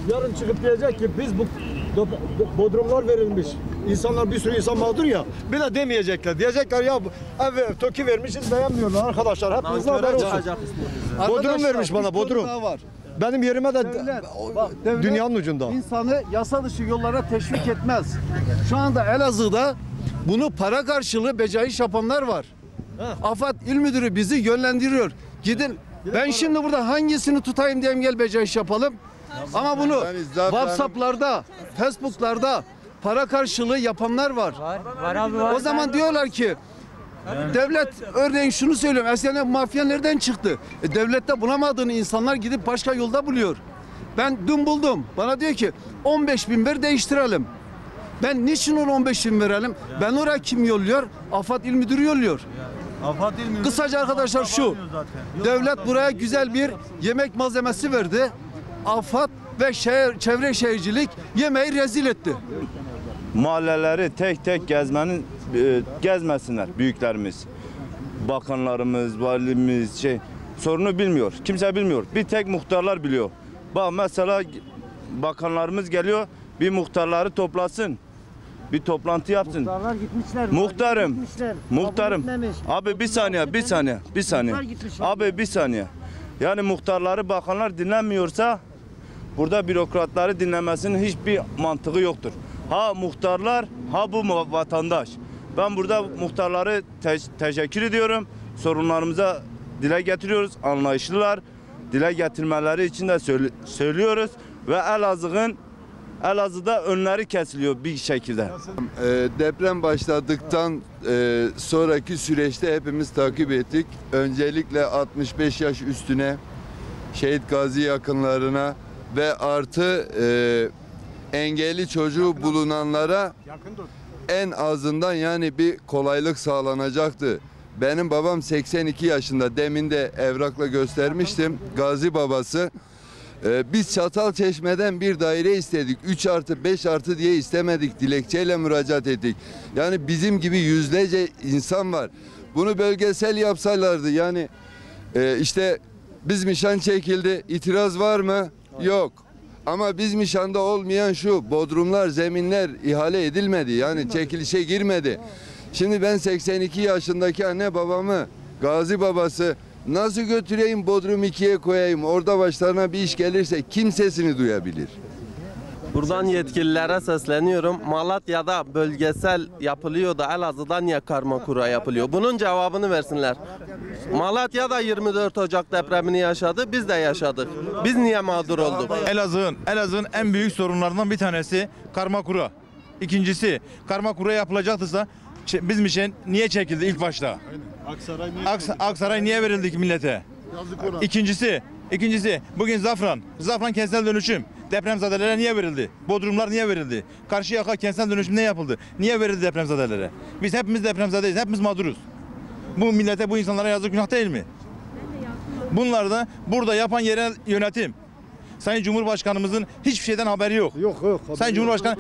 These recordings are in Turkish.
yarın çıkıp diyecek ki biz bu bodrumlar verilmiş. İnsanlar, bir sürü insan mağdur ya. Bir de demeyecekler. Diyecekler ya ev TOKİ vermişiz, beğenmiyorlar arkadaşlar. Hepinizle haber olsun. Bodrum vermiş bana, bodrum. Benim yerime de Devlet dünyanın ucunda. İnsanı yasa dışı yollara teşvik etmez. Şu anda Elazığ'da bunu para karşılığı becaiş yapanlar var. AFAD İl Müdürü bizi yönlendiriyor. Gidin. Ben şimdi burada hangisini tutayım diyeyim, gel becaiş yapalım. Ama bunu WhatsApp'larda, Facebook'larda para karşılığı yapanlar var. Var abi, var. O zaman diyorlar ki devlet, örneğin şunu söylüyorum. Eskiden mafya nereden çıktı? Devlette bulamadığını insanlar gidip başka yolda buluyor. Ben dün buldum. Bana diyor ki 15.000 ver, değiştirelim. Ben niçin onu 15.000 verelim? Ben oraya kim yolluyor? AFAD İl Müdürü yolluyor. Kısaca arkadaşlar şu. Devlet buraya güzel bir yemek malzemesi verdi. AFAD ve Çevre Şehircilik yemeği rezil etti. Mahalleleri tek tek gezmesinler büyüklerimiz. Bakanlarımız, valimiz sorunu bilmiyor. Kimse bilmiyor. Bir tek muhtarlar biliyor. Bak mesela bakanlarımız geliyor, bir muhtarları toplasın. Bir toplantı yapsın. Muhtarlar gitmişler. Muhtarım. Abi bir saniye. Abi bir saniye. Yani muhtarları, bakanlar dinlenmiyorsa burada bürokratları dinlemesinin hiçbir mantığı yoktur. Ha muhtarlar, ha bu vatandaş. Ben burada muhtarları teşekkür ediyorum. Sorunlarımıza dile getiriyoruz. Anlayışlılar. Dile getirmeleri için de söylüyoruz. Ve Elazığ'da önleri kesiliyor bir şekilde. Deprem başladıktan sonraki süreçte hepimiz takip ettik. Öncelikle 65 yaş üstüne, şehit gazi yakınlarına ve artı engelli çocuğu bulunanlara en azından yani bir kolaylık sağlanacaktı. Benim babam 82 yaşında, demin de evrakla göstermiştim, gazi babası. Biz Çatalçeşme'den bir daire istedik. 3+5+ diye istemedik. Dilekçeyle müracaat ettik. Yani bizim gibi yüzlerce insan var. Bunu bölgesel yapsalardı, yani işte Bizmişan çekildi. İtiraz var mı? Yok. Ama Bizmişan'da olmayan şu: bodrumlar, zeminler ihale edilmedi. Yani çekilişe girmedi. Şimdi ben 82 yaşındaki anne babamı, gazi babası nasıl götüreyim, Bodrum 2'ye koyayım? Orada başlarına bir iş gelirse kim sesini duyabilir? Buradan yetkililere sesleniyorum. Malatya'da bölgesel yapılıyor da Elazığ'da niye karma kura yapılıyor? Bunun cevabını versinler. Malatya'da 24 Ocak depremini yaşadı, biz de yaşadık. Biz niye mağdur olduk? Elazığ'ın en büyük sorunlarından bir tanesi karma kura. İkincisi, karma kura yapılacaktıysa Bizmişen niye çekildi ilk başta? Aksaray niye verildi ki millete? İkincisi bugün Zafran kentsel dönüşüm depremzadelere niye verildi? Bodrumlar niye verildi? Karşıyaka kentsel dönüşüm ne yapıldı? Niye verildi depremzadelere? Biz hepimiz depremzadeyiz, hepimiz mağduruz. Bu millete, bu insanlara yazık, günah değil mi? Bunlar da burada yapan yerel yönetim. Sayın Cumhurbaşkanımızın hiçbir şeyden haberi yok. Yok. Sayın Cumhurbaşkanı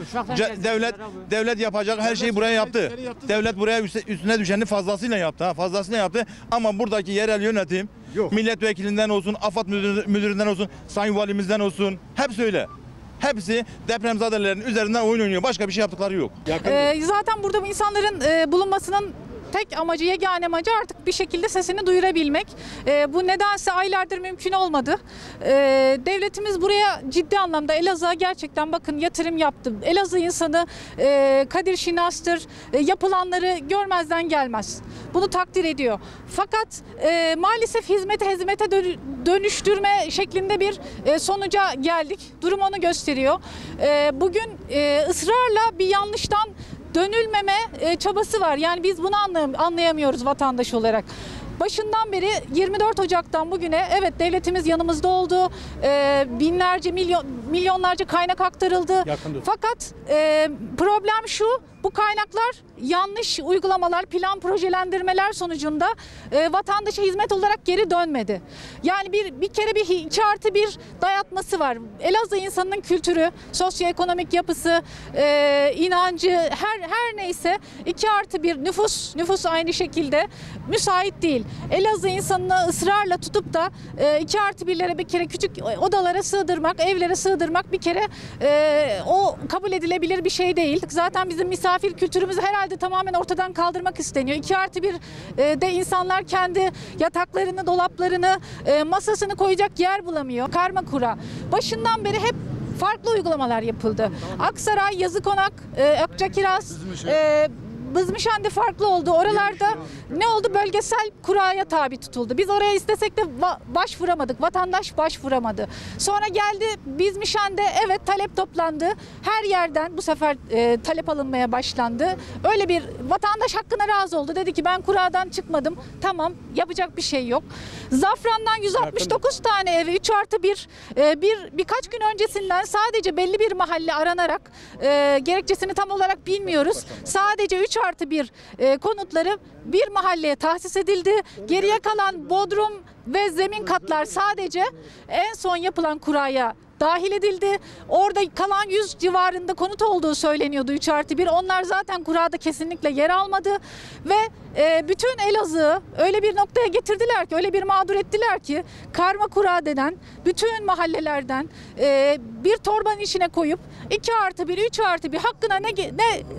devlet yapacak her şeyi buraya yaptı. Devlet buraya üstüne düşeni fazlasıyla yaptı. Ama buradaki yerel yönetim, milletvekilinden olsun, AFAD müdüründen olsun, sayın valimizden olsun, hepsi öyle. Hepsi depremzadelerin üzerinden oyun oynuyor. Başka bir şey yaptıkları yok. Zaten burada bu insanların bulunmasının tek amacı, yegane amacı artık bir şekilde sesini duyurabilmek. Bu nedense aylardır mümkün olmadı. Devletimiz buraya ciddi anlamda, Elazığ'a gerçekten bakın yatırım yaptı. Elazığ insanı kadir şinastır, yapılanları görmezden gelmez. Bunu takdir ediyor. Fakat maalesef hizmete dönüştürme şeklinde bir sonuca geldik. Durum onu gösteriyor. Bugün ısrarla bir yanlıştan dönülmeme çabası var. Yani biz bunu anlayamıyoruz vatandaş olarak. Başından beri 24 Ocak'tan bugüne evet devletimiz yanımızda oldu. Binlerce, milyonlarca kaynak aktarıldı. Fakat problem şu: bu kaynaklar yanlış uygulamalar, plan projelendirmeler sonucunda vatandaşa hizmet olarak geri dönmedi. Yani bir kere bir 2+1 dayatması var. Elazığ insanının kültürü, sosyoekonomik yapısı, inancı, her neyse 2+1 nüfus aynı şekilde müsait değil. Elazığ insanını ısrarla tutup da 2+1'lere bir kere küçük odalara sığdırmak, evlere sığdırmak sığdırmak bir kere o kabul edilebilir bir şey değil. Zaten bizim misafir kültürümüzü herhalde tamamen ortadan kaldırmak isteniyor. 2+1 de insanlar kendi yataklarını, dolaplarını, masasını koyacak yer bulamıyor. Karma kura. Başından beri hep farklı uygulamalar yapıldı. Aksaray, Yazıkonak, Akçakiraz, Bızmışhane farklı oldu. Oralarda ne oldu? Bölgesel kuraya tabi tutuldu. Biz oraya istesek de başvuramadık. Vatandaş başvuramadı. Sonra geldi Bizmişhane'de evet talep toplandı. Her yerden bu sefer talep alınmaya başlandı. Öyle bir vatandaş hakkına razı oldu. Dedi ki ben kuradan çıkmadım. Tamam, yapacak bir şey yok. Zafran'dan 169 tane evi 3+1 birkaç gün öncesinden sadece belli bir mahalle aranarak gerekçesini tam olarak bilmiyoruz. Sadece 3+1 konutları bir mahalleye tahsis edildi. Geriye kalan bodrum ve zemin katlar sadece en son yapılan kuraya dahil edildi. Orada kalan 100 civarında konut olduğu söyleniyordu 3+1. Onlar zaten kurada kesinlikle yer almadı ve bütün Elazığ'ı öyle bir noktaya getirdiler ki, öyle bir mağdur ettiler ki karma kura denen bütün mahallelerden bir torbanın içine koyup 2+1, 3+1 hakkına ne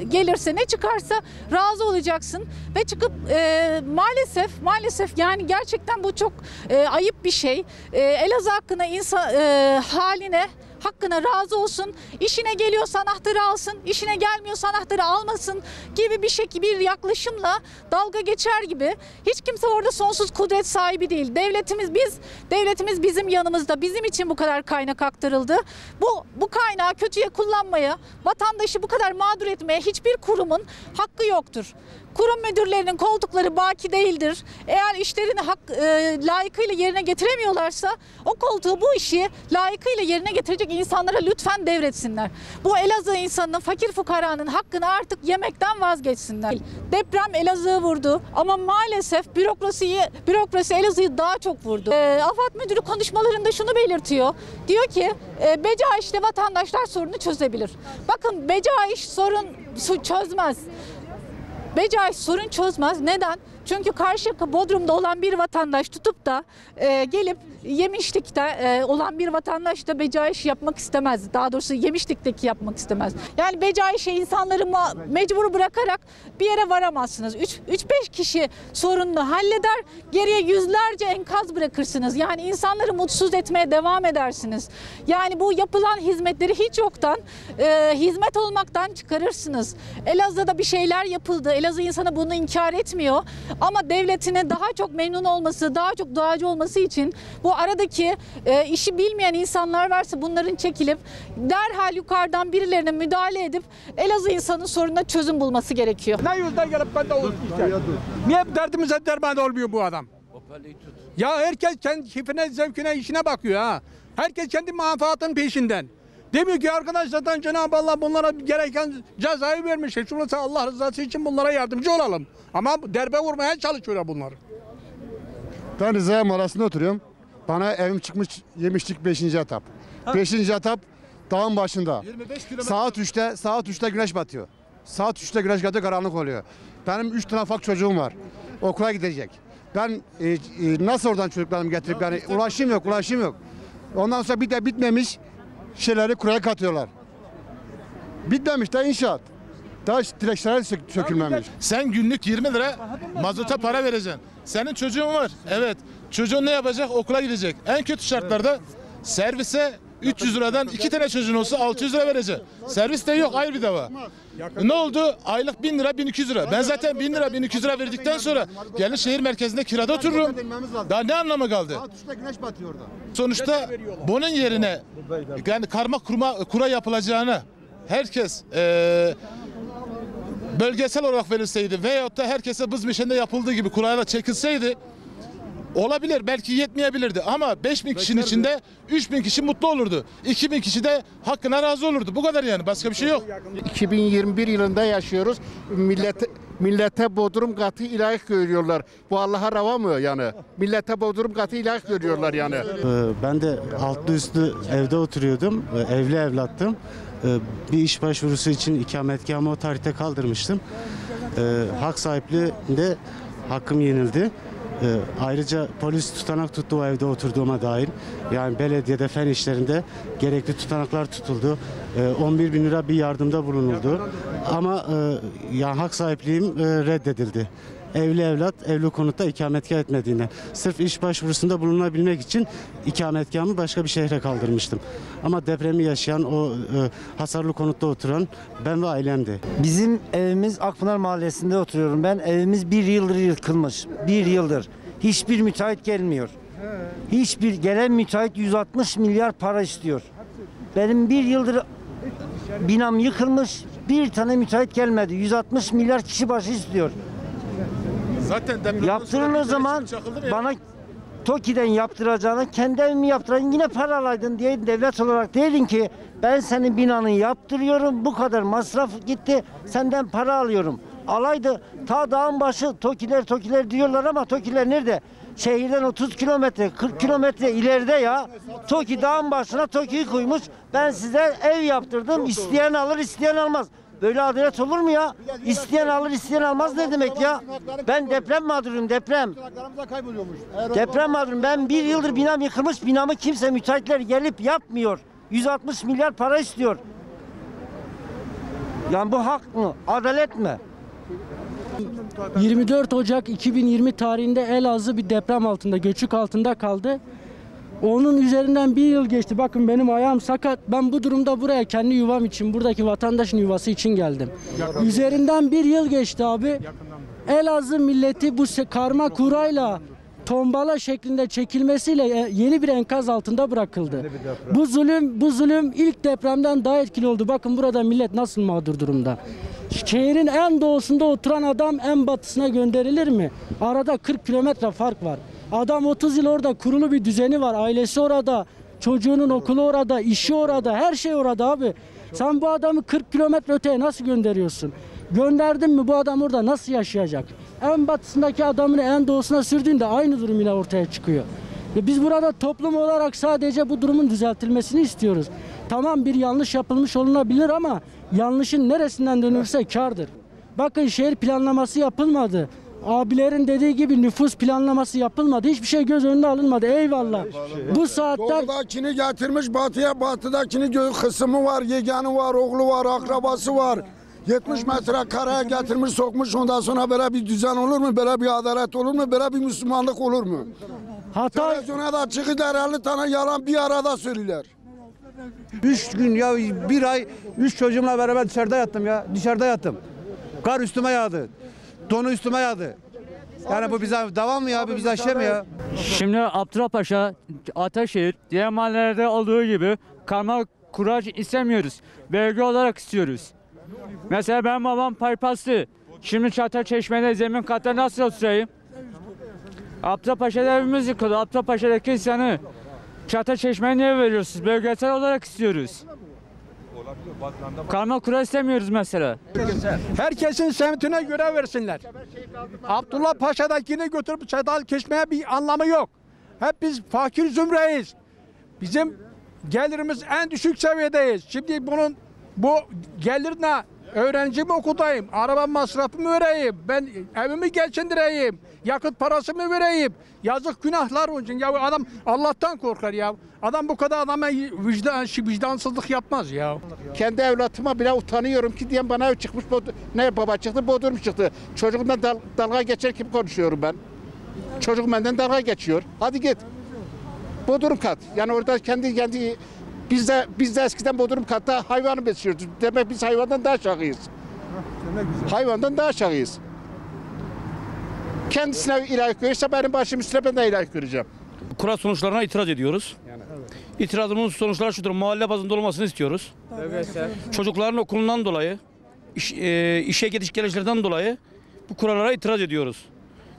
gelirse, ne çıkarsa razı olacaksın ve çıkıp maalesef yani gerçekten bu çok ayıp bir şey. Elazığ hakkına hakkına razı olsun. İşine geliyorsa anahtarı alsın, işine gelmiyorsa anahtarı almasın gibi bir yaklaşımla dalga geçer gibi. Hiç kimse orada sonsuz kudret sahibi değil. Devletimiz bizim yanımızda. Bizim için bu kadar kaynak aktarıldı. Bu kaynağı kötüye kullanmaya, vatandaşı bu kadar mağdur etmeye hiçbir kurumun hakkı yoktur. Kurum müdürlerinin koltukları baki değildir. Eğer işlerini layıkıyla yerine getiremiyorlarsa o koltuğu, bu işi layıkıyla yerine getirecek insanlara lütfen devretsinler. Bu Elazığ insanının, fakir fukaranın hakkını artık yemekten vazgeçsinler. Deprem Elazığ'ı vurdu ama maalesef bürokrasi Elazığ'ı daha çok vurdu. AFAD müdürü konuşmalarında şunu belirtiyor. Diyor ki Becaiş'te vatandaşlar sorunu çözebilir. Bakın Becaiş sorun çözmez. Becaiş sorun çözmez. Neden? Çünkü Karşıyaka Bodrum'da olan bir vatandaş tutup da gelip Yemişlik'te olan bir vatandaş da Becaiş yapmak istemez. Daha doğrusu Yemişlik'teki yapmak istemez. Yani Becaiş'e insanları mecbur bırakarak bir yere varamazsınız. 3-5 kişi sorununu halleder, geriye yüzlerce enkaz bırakırsınız. Yani insanları mutsuz etmeye devam edersiniz. Yani bu yapılan hizmetleri hiç yoktan hizmet olmaktan çıkarırsınız. Elazığ'da bir şeyler yapıldı. Elazığ insanı bunu inkar etmiyor. Ama devletine daha çok memnun olması, daha çok duacı olması için bu aradaki işi bilmeyen insanlar varsa bunların çekilip derhal yukarıdan birilerine müdahale edip Elazığ insanın sorununa çözüm bulması gerekiyor. Ne yüzden gelip ben de niye derdimize derman olmuyor bu adam? Ya herkes kendi keyfine, zevkine, işine bakıyor ha. Herkes kendi menfaatının peşinden. Demiyor ki arkadaşlar Cenab-ı Allah bunlara gereken cezayı vermiş. Şurası Allah rızası için bunlara yardımcı olalım. Ama derbe vurmaya çalışıyorlar bunlar. Ben Rıza Mağarası'nda oturuyorum. Bana evim çıkmış Yemişlik 5. etap. 5. etap dağın başında. Saat 3'te güneş batıyor. Saat 3'te güneş batıyor, karanlık oluyor. Benim 3 tane ufak çocuğum var. Okula gidecek. Ben nasıl oradan çocuklarımı getirip yani ulaşım yok. Ondan sonra bir de bitmemiş şeyleri kuraya katıyorlar. Bitmemiş de inşaat. Daha direksiyonel sökülmemiş. Sen günlük 20 lira mazota para vereceksin. Senin çocuğun var. Evet. Çocuğun ne yapacak? Okula gidecek. En kötü şartlarda servise 300 liradan 2 tane çocuğun olsa 600 lira verecek. Servis de yok, ayrı bir dava. Ne oldu? Aylık 1000 lira, 1200 lira. Ben zaten 1000 lira, 1200 lira verdikten sonra gelir şehir merkezinde kirada otururum. Daha ne anlamı kaldı? Sonuçta bunun yerine yani karma kura yapılacağını herkes bölgesel olarak verilseydi veyahut da herkese Bızmışhane'de yapıldığı gibi kurayla çekilseydi olabilir, belki yetmeyebilirdi ama 5000 kişinin içinde 3000 kişi mutlu olurdu. 2000 kişi de hakkına razı olurdu. Bu kadar yani, başka bir şey yok. 2021 yılında yaşıyoruz. Millete bodrum katı ilahi görüyorlar. Bu Allah'a rava mı yani? Millete bodrum katı ilahi görüyorlar yani. Ben de altlı üstlü evde oturuyordum. Evli evlattım. Bir iş başvurusu için ikametgahımı o tarihte kaldırmıştım. Hak sahipliğinde hakkım yenildi. Ayrıca polis tutanak tuttu o evde oturduğuma dair. Yani belediyede fen işlerinde gerekli tutanaklar tutuldu. 11 bin lira bir yardımda bulunuldu. Ama yani hak sahipliğim reddedildi. Evli evlat evli konutta ikametgah etmediğinden. Sırf iş başvurusunda bulunabilmek için ikametgahımı başka bir şehre kaldırmıştım. Ama depremi yaşayan o hasarlı konutta oturan ben ve ailemdi. Bizim evimiz Akpınar Mahallesi'nde oturuyorum ben. Evimiz 1 yıldır yıkılmış. 1 yıldır. Hiçbir müteahhit gelmiyor. Hiçbir gelen müteahhit 160 milyar para istiyor. Benim 1 yıldır binam yıkılmış. Bir tane müteahhit gelmedi. 160 milyar kişi başı istiyor. Zaten yaptırın o zaman bana TOKİ'den yaptıracağına kendi evimi yaptıraydın yine para alaydın diye devlet olarak dedin ki ben senin binanı yaptırıyorum bu kadar masraf gitti senden para alıyorum. Alaydı ta dağın başı TOKİ'ler diyorlar ama TOKİ'ler nerede? Şehirden 30 kilometre 40 kilometre ileride ya. TOKİ dağın başına TOKİ'yi koymuş ben size ev yaptırdım isteyen alır isteyen almaz. Böyle adalet olur mu ya? İsteyen alır, isteyen almaz ne demek ya? Ben deprem mağduruyum, deprem. Deprem mağduruyum. Ben 1 yıldır binam yıkılmış, binamı kimse müteahhitler gelip yapmıyor. 160 milyar para istiyor. Yani bu hak mı? Adalet mi? 24 Ocak 2020 tarihinde Elazığ bir deprem altında, göçük altında kaldı. Onun üzerinden 1 yıl geçti. Bakın benim ayağım sakat. Ben bu durumda buraya kendi yuvam için, buradaki vatandaşın yuvası için geldim. Üzerinden 1 yıl geçti abi. Elazığ milleti bu karma kurayla tombala şeklinde çekilmesiyle yeni bir enkaz altında bırakıldı. Bu zulüm ilk depremden daha etkili oldu. Bakın burada millet nasıl mağdur durumda. Şehrin en doğusunda oturan adam en batısına gönderilir mi? Arada 40 kilometre fark var. Adam 30 yıl orada kurulu bir düzeni var. Ailesi orada, çocuğunun okulu orada, işi orada, her şey orada abi. Sen bu adamı 40 kilometre öteye nasıl gönderiyorsun? Gönderdin mi bu adam orada nasıl yaşayacak? En batısındaki adamını en doğusuna sürdüğünde aynı durum yine ortaya çıkıyor. Biz burada toplum olarak sadece bu durumun düzeltilmesini istiyoruz. Tamam bir yanlış yapılmış olunabilir ama yanlışın neresinden dönülse kârdır. Bakın şehir planlaması yapılmadı. Abilerin dediği gibi nüfus planlaması yapılmadı. Hiçbir şey göz önüne alınmadı. Eyvallah. Bu saatte doğudakini getirmiş batıya, batıdakini kısmı var, yeganı var, oğlu var, akrabası var. 70 metre karaya getirmiş, sokmuş. Ondan sonra böyle bir düzen olur mu? Böyle bir adalet olur mu? Böyle bir Müslümanlık olur mu? Televizyona da çıkıyor 50 tane yalan bir arada söylüyorlar. 3 gün ya 1 ay 3 çocuğumla beraber dışarıda yattım ya. Dışarıda yattım. Kar üstüme yağdı. Donu üstüme yağdı. Yani bu bize devam mı ya? Bu bize şey mi ya? Şimdi Abdurrahpaşa, Ataşehir, diğer mahallelerde olduğu gibi karma kura istemiyoruz. Vergi olarak istiyoruz. Mesela benim babam paypaslı. Şimdi Çatalçeşme'de zemin katta nasıl oturayım? Abdurrahpaşa'da evimiz yıkıldı. Abdurrahpaşa'daki insanı Çatalçeşme'ye niye veriyorsunuz? Bölgesel olarak istiyoruz. Karma kura istemiyoruz mesela. Herkesin semtine göre versinler. Abdullah Paşa'dakini götürüp Çatalçeşme'ye bir anlamı yok. Hep biz fakir zümreyiz. Bizim gelirimiz en düşük seviyedeyiz. Şimdi bu gelirine öğrenci mi okutayım, araba masrafımı vereyim, ben evimi geçindireyim, yakıt parası mı vereyim? Yazık günahlar onun için. Ya adam Allah'tan korkar ya. Adam bu kadar adama vicdansızlık yapmaz ya. Kendi evlatıma bile utanıyorum ki diyen bana ev çıkmış, ne baba çıktı, Bodrum çıktı. Çocuğumdan dalga geçer gibi konuşuyorum ben. Çocuk benden dalga geçiyor. Hadi git. Bodrum kat. Yani orada kendi biz de eskiden Bodrum katta hayvanı besliyorduk. Demek biz hayvandan daha aşağıyız. Hayvandan daha aşağıyız. Kendisine ilahi görürse benim başım üstüne ben de ilahi göreceğim. Kura sonuçlarına itiraz ediyoruz. İtirazımızın sonuçları şudur: mahalle bazında olmasını istiyoruz. Çocukların okulundan dolayı, işe gidiş gelişlerden dolayı bu kurallara itiraz ediyoruz.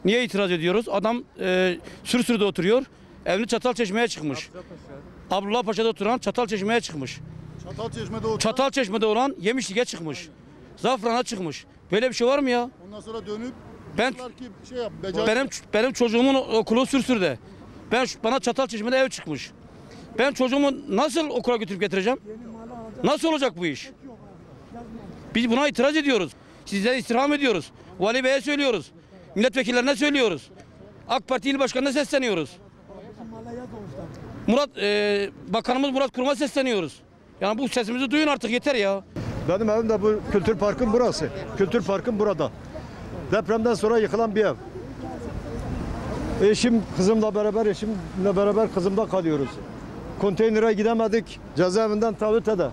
Niye itiraz ediyoruz? Adam Sürüsü'de oturuyor, evini Çatalçeşme'ye çıkmış. Abdullah Paşa'da oturan Çatalçeşme'ye çıkmış. Çatalçeşme'de olan Yemişlik'e çıkmış. Zafran'a çıkmış. Böyle bir şey var mı ya? Ondan sonra dönüp benim çocuğumun okulu Sürüsü'de. Bana Çatalçeşme'de ev çıkmış. Ben çocuğumu nasıl okula götürüp getireceğim? Nasıl olacak bu iş? Biz buna itiraz ediyoruz. Sizlere istirham ediyoruz. Vali Bey'e söylüyoruz. Milletvekillerine söylüyoruz. AK Parti İl Başkanı'na sesleniyoruz. Bakanımız Murat Kurum'a sesleniyoruz. Yani bu sesimizi duyun artık, yeter ya. Benim evim de bu kültür parkın burası. Kültür parkın burada. Depremden sonra yıkılan bir ev. Eşimle beraber kızımda kalıyoruz. Konteynere gidemedik. Cezaevinden Tavıte'de.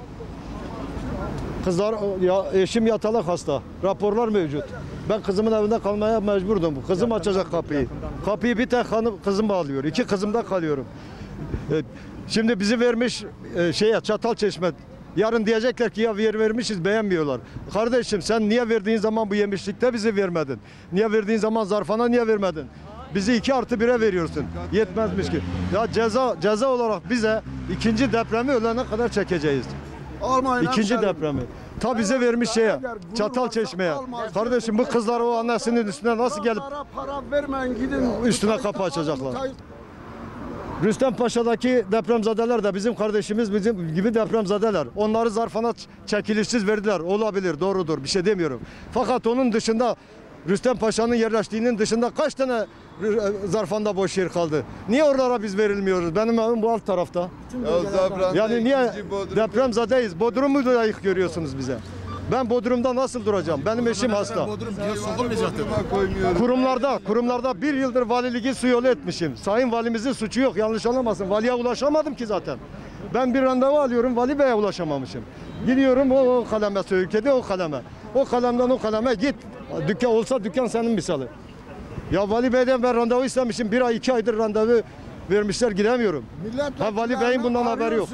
Eşim yatalak hasta. Raporlar mevcut. Ben kızımın evinde kalmaya mecburdum. Kızım açacak kapıyı. Kapıyı bir tek kızım bağlıyor. 2 kızımda kalıyorum. Şimdi bizi vermiş Çatalçeşme. Yarın diyecekler ki ya vermişiz, beğenmiyorlar. Kardeşim sen niye verdiğin zaman bu yemişlikte bizi vermedin? Niye verdiğin zaman zarfana niye vermedin? Bizi 2+1'e veriyorsun. Yetmezmiş ki. Ya ceza olarak bize ikinci depremi ölene kadar çekeceğiz. İkinci depremi. Ta bize vermiş Çatalçeşme'ye. Kardeşim bu kızlar o annesinin üstüne nasıl gelip para vermeyin, gidin üstüne kapı açacaklar? Rüstempaşa'daki depremzadeler de bizim kardeşimiz, bizim gibi depremzadeler. Onları zarfana çekilişsiz verdiler. Olabilir, doğrudur. Bir şey demiyorum. Fakat onun dışında Rüstempaşa'nın yerleştiğinin dışında kaç tane zarfanda boş yer kaldı? Niye oralara biz verilmiyoruz? Benim evim bu alt tarafta. Yani niye depremzadeyiz? Bodrum'u da layık görüyorsunuz bize. Ben Bodrum'da nasıl duracağım? Benim eşim hasta. Kurumlarda 1 yıldır valiliği su yolu etmişim. Sayın valimizin suçu yok. Yanlış anlamasın. Valiye ulaşamadım ki zaten. Ben bir randevu alıyorum. Vali Bey'e ulaşamamışım. Gidiyorum o kaleme söyledi, o kaleme. O kalemden o kaleme git. Dükkan olsa dükkan senin misali. Ya Vali Bey'den ben randevu istemişim. 1 ay 2 aydır randevu vermişler, gidemiyorum. Vali Bey'in bundan haberi yok.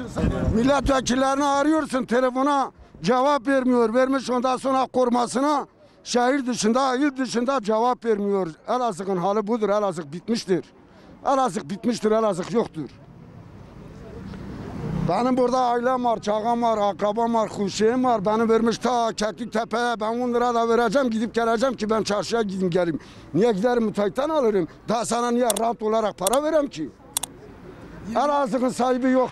Milletvekillerini arıyorsun, telefona cevap vermiyor. Vermiş ondan sonra korumasına şehir dışında, il dışında cevap vermiyor. Elazığ'ın hali budur. Elazığ bitmiştir. Elazığ bitmiştir. Elazığ yoktur. Benim burada ailem var, çağım var, akrabam var, kuşağım var. Beni vermiş ta Kekliktepe'ye. Ben 10 lira da vereceğim, gidip geleceğim ki ben çarşıya gideyim geleyim. Niye giderim müteahhitten alırım? Daha sana niye rant olarak para verem ki? Elazığ'ın sahibi yok.